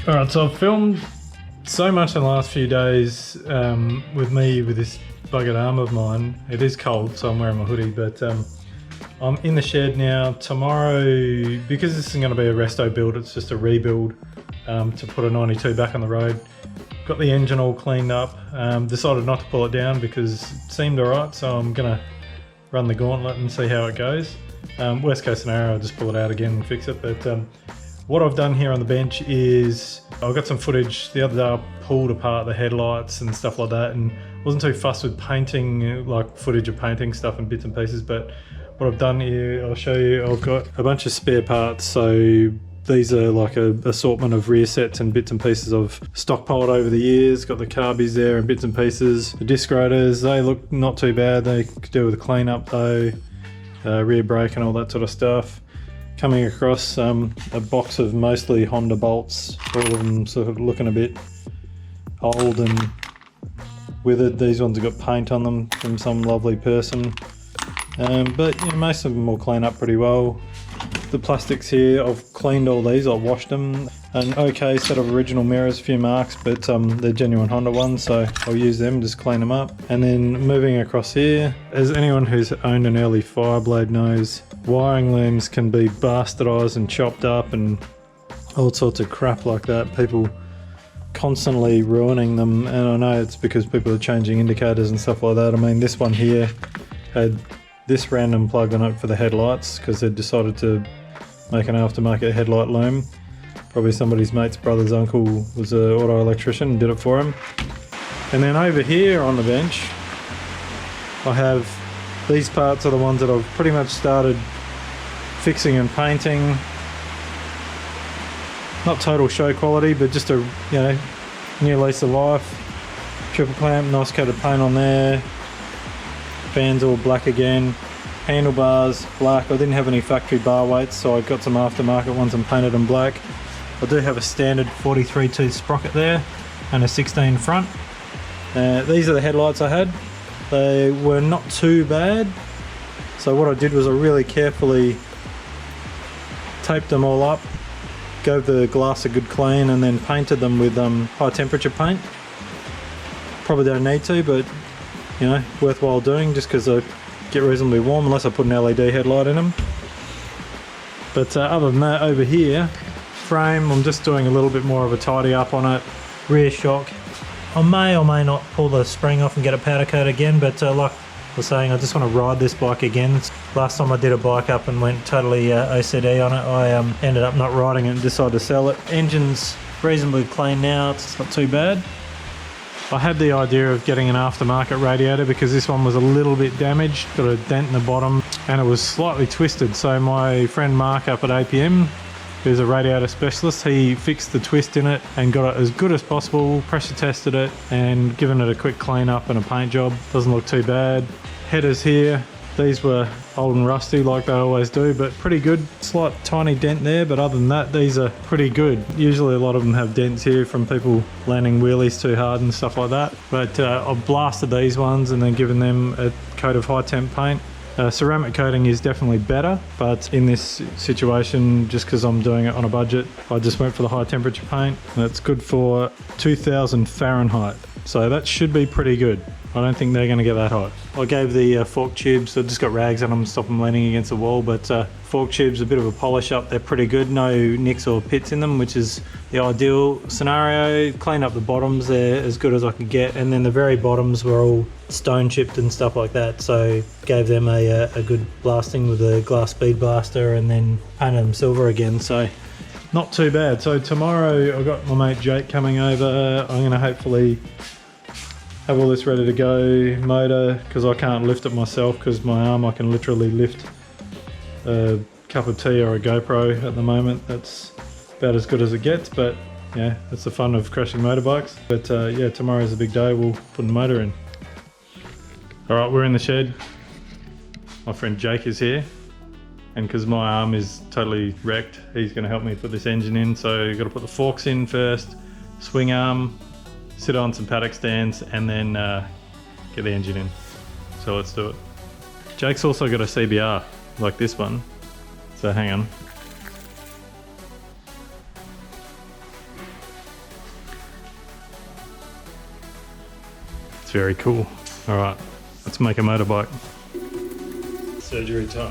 Alright, so I've filmed so much in the last few days with this buggered arm of mine. It is cold, so I'm wearing my hoodie, but I'm in the shed now. Tomorrow, because this isn't going to be a resto build, it's just a rebuild to put a 92 back on the road. Got the engine all cleaned up, decided not to pull it down because it seemed alright, so I'm going to run the gauntlet and see how it goes. Worst case scenario, I'll just pull it out again and fix it, but what I've done here on the bench is I've got some footage. The other day I pulled apart the headlights and stuff like that, and wasn't too fussed with painting, like footage of painting stuff and bits and pieces, but what I've done here, I'll show you. I've got a bunch of spare parts, so these are like a assortment of rear sets and bits and pieces I've stockpiled over the years. Got the carbies there and bits and pieces. The disc rotors, they look not too bad. They could do with a clean up though. Rear brake and all that sort of stuff. Coming across a box of mostly Honda bolts, all of them sort of looking a bit old and withered. These ones have got paint on them from some lovely person, but you know, most of them will clean up pretty well. The plastics here, I've cleaned all these, I've washed them. An okay set of original mirrors, a few marks, but they're genuine Honda ones, so I'll use them, just clean them up. And then moving across here, as anyone who's owned an early Fireblade knows, wiring looms can be bastardised and chopped up and all sorts of crap like that. People constantly ruining them, and I know it's because people are changing indicators and stuff like that. I mean, this one here had this random plug on it for the headlights because they decided to make an aftermarket headlight loom. Probably somebody's mate's brother's uncle was an auto electrician and did it for him. And then over here on the bench, I have these parts are the ones that I've pretty much started fixing and painting. Not total show quality, but just a new lease of life. Triple clamp, nice coat of paint on there. Fans all black again. Handlebars black. I didn't have any factory bar weights, so I got some aftermarket ones and painted them black. I do have a standard 43 tooth sprocket there and a 16 front. These are the headlights I had. They were not too bad, so what I did was I really carefully taped them all up, gave the glass a good clean, and then painted them with high temperature paint. Probably don't need to, but you know, worthwhile doing just because they get reasonably warm unless I put an LED headlight in them. But other than that, over here, frame, I'm just doing a little bit more of a tidy up on it. Rear shock, I may or may not pull the spring off and get a powder coat again, but like I was saying, I just want to ride this bike again. Last time I did a bike up and went totally OCD on it, I ended up not riding it and decided to sell it. Engine's reasonably clean now, it's not too bad. I had the idea of getting an aftermarket radiator because this one was a little bit damaged, got a dent in the bottom and it was slightly twisted. So my friend Mark up at APM, who's a radiator specialist, he fixed the twist in it and got it as good as possible, pressure tested it and given it a quick clean up and a paint job. Doesn't look too bad. Headers here, these were old and rusty like they always do, but pretty good. Slight tiny dent there, but other than that, these are pretty good. Usually a lot of them have dents here from people landing wheelies too hard and stuff like that. But I've blasted these ones and then given them a coat of high temp paint. Ceramic coating is definitely better, but in this situation, just because I'm doing it on a budget, I just went for the high temperature paint. That's good for 2000 Fahrenheit, so that should be pretty good. I don't think they're going to get that hot. I gave the fork tubes, I just got rags on them to stop them leaning against the wall, but fork tubes, a bit of a polish up, they're pretty good. No nicks or pits in them, which is the ideal scenario. Clean up the bottoms, they're as good as I could get, and then the very bottoms were all stone chipped and stuff like that, so gave them a good blasting with a glass bead blaster and then painted them silver again, so not too bad. So tomorrow I've got my mate Jake coming over. I'm going to hopefully have all this ready to go. Motor, because I can't lift it myself because my arm, I can literally lift a cup of tea or a GoPro at the moment. That's about as good as it gets, but yeah, that's the fun of crashing motorbikes. But yeah, tomorrow's a big day, we'll put the motor in. Alright, we're in the shed. My friend Jake is here, and because my arm is totally wrecked, he's going to help me put this engine in. So you've got to put the forks in first, swing arm, sit on some paddock stands, and then get the engine in. So let's do it. Jake's also got a CBR like this one, so hang on. It's very cool. All right, let's make a motorbike. Surgery time.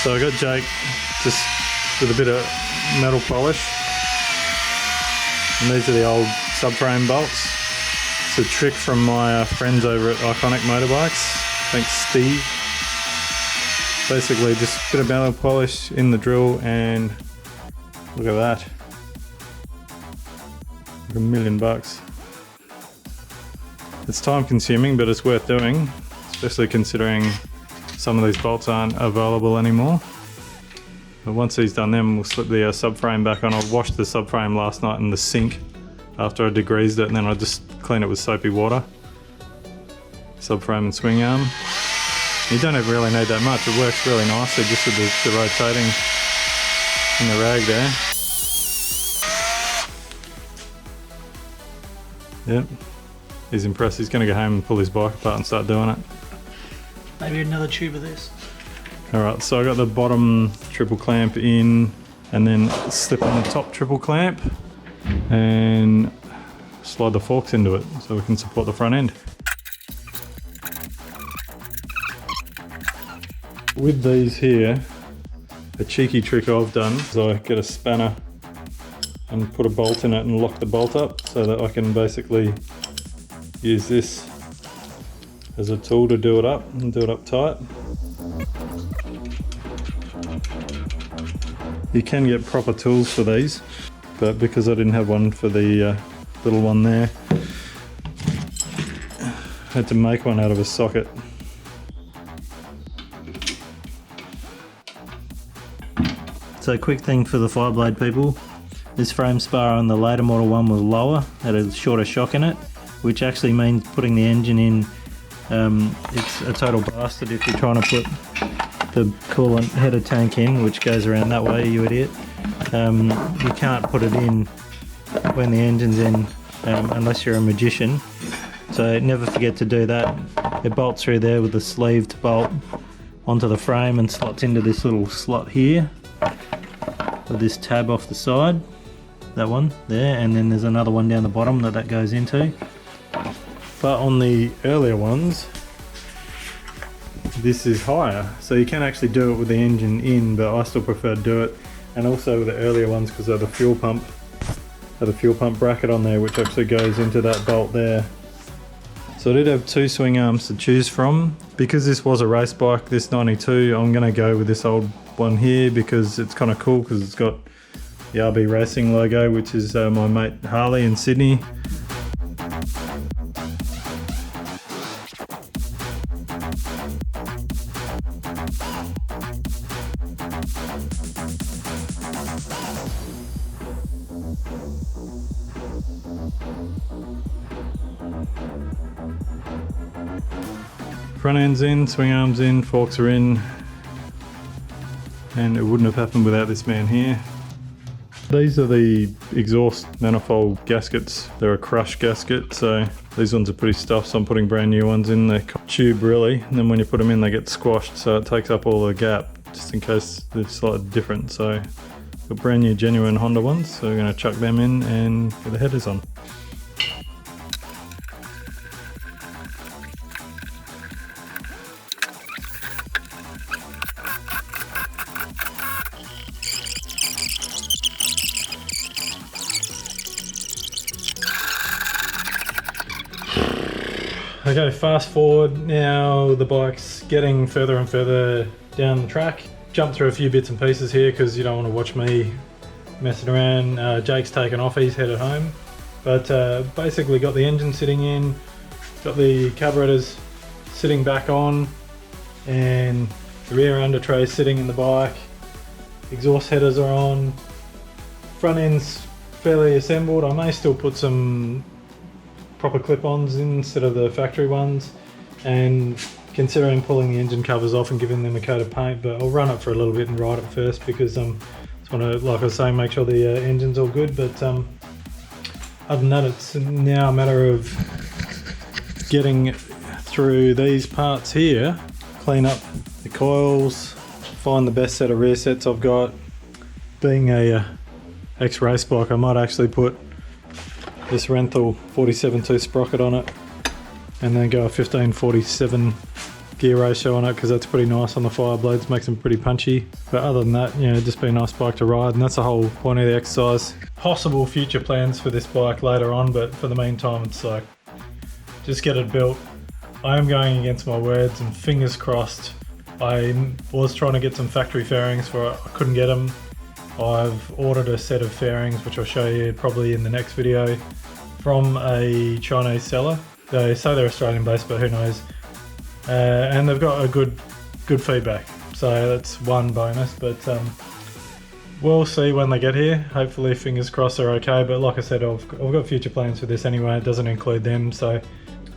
So I got Jake just with a bit of metal polish, and these are the old subframe bolts. It's a trick from my friends over at Iconic Motorbikes. Thanks, Steve. Basically just a bit of metal polish in the drill, and look at that. Like $1 million. It's time consuming, but it's worth doing, especially considering some of these bolts aren't available anymore. But once he's done them, we'll slip the subframe back on. I washed the subframe last night in the sink after I degreased it, and then I just cleaned it with soapy water. Subframe and swing arm. You don't even really need that much. It works really nicely just with the rotating in the rag there. Yep. He's impressed. He's going to go home and pull his bike apart and start doing it. Maybe another tube of this. Alright, so I got the bottom triple clamp in, and then slip on the top triple clamp and slide the forks into it so we can support the front end. With these here, a cheeky trick I've done is I get a spanner and put a bolt in it and lock the bolt up so that I can basically use this as a tool to do it up and do it up tight. You can get proper tools for these, but because I didn't have one for the little one there, I had to make one out of a socket. So quick thing for the Fireblade people, this frame spar on the later model one was lower, had a shorter shock in it, which actually means putting the engine in, it's a total bastard if you're trying to put the coolant header tank in, which goes around that way, you idiot. You can't put it in when the engine's in unless you're a magician, so never forget to do that. It bolts through there with a sleeved bolt onto the frame and slots into this little slot here with this tab off the side, that one there, and then there's another one down the bottom that goes into. But on the earlier ones, this is higher, so you can actually do it with the engine in, but I still prefer to do it. And also with the earlier ones, because of the fuel pump, have a fuel pump bracket on there which actually goes into that bolt there. So I did have two swing arms to choose from. Because this was a race bike, this 92, I'm going to go with this old one here because it's kind of cool, because it's got the RB Racing logo, which is my mate Harley in Sydney. Front end's in, swing arms in, forks are in, and it wouldn't have happened without this man here. These are the exhaust manifold gaskets. They're a crush gasket, so these ones are pretty stuffed, so I'm putting brand new ones in. They're tube really, and then when you put them in they get squashed, so it takes up all the gap just in case they're slightly different. So got brand new genuine Honda ones, so we're going to chuck them in and get the headers on. Okay, fast forward now, the bike's getting further and further down the track. Jump through a few bits and pieces here because you don't want to watch me messing around. Jake's taken off, he's headed home. But basically got the engine sitting in, got the carburetors sitting back on, and the rear under tray sitting in the bike. Exhaust headers are on, front end's fairly assembled. I may still put some proper clip-ons instead of the factory ones, and considering pulling the engine covers off and giving them a coat of paint, but I'll run it for a little bit and ride it first because just want to, like I was saying, make sure the engine's all good. But other than that, it's now a matter of getting through these parts here, clean up the coils, find the best set of rear sets I've got. Being a ex-race bike, I might actually put this Renthal 47.2 sprocket on it and then go a 15-47 gear ratio on it, because that's pretty nice on the Fireblades, makes them pretty punchy. But other than that, you know, just be a nice bike to ride, and that's the whole point of the exercise. Possible future plans for this bike later on, but for the meantime it's like, just get it built. I am going against my words, and fingers crossed. I was trying to get some factory fairings for it, I couldn't get them. I've ordered a set of fairings, which I'll show you probably in the next video, from a Chinese seller. They say they're Australian based, but who knows. And they've got a good feedback, so that's one bonus. But we'll see when they get here. Hopefully, fingers crossed, they're okay. But like I said, I've got future plans for this anyway. It doesn't include them, so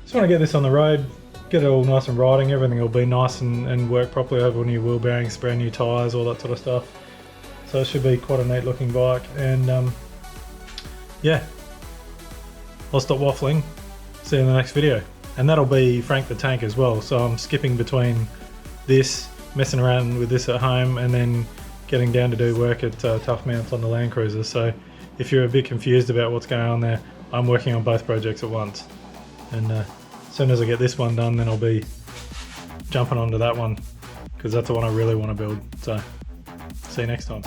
just want to get this on the road, get it all nice and riding. Everything will be nice and work properly over new wheel bearings, brand new tyres, all that sort of stuff. So it should be quite a neat looking bike. And yeah, I'll stop waffling. See you in the next video. And that'll be Frank the Tank as well. So I'm skipping between this, messing around with this at home, and then getting down to do work at Tough Mounts on the Land Cruiser. So if you're a bit confused about what's going on there, I'm working on both projects at once. And as soon as I get this one done, then I'll be jumping onto that one, because that's the one I really want to build. So see you next time.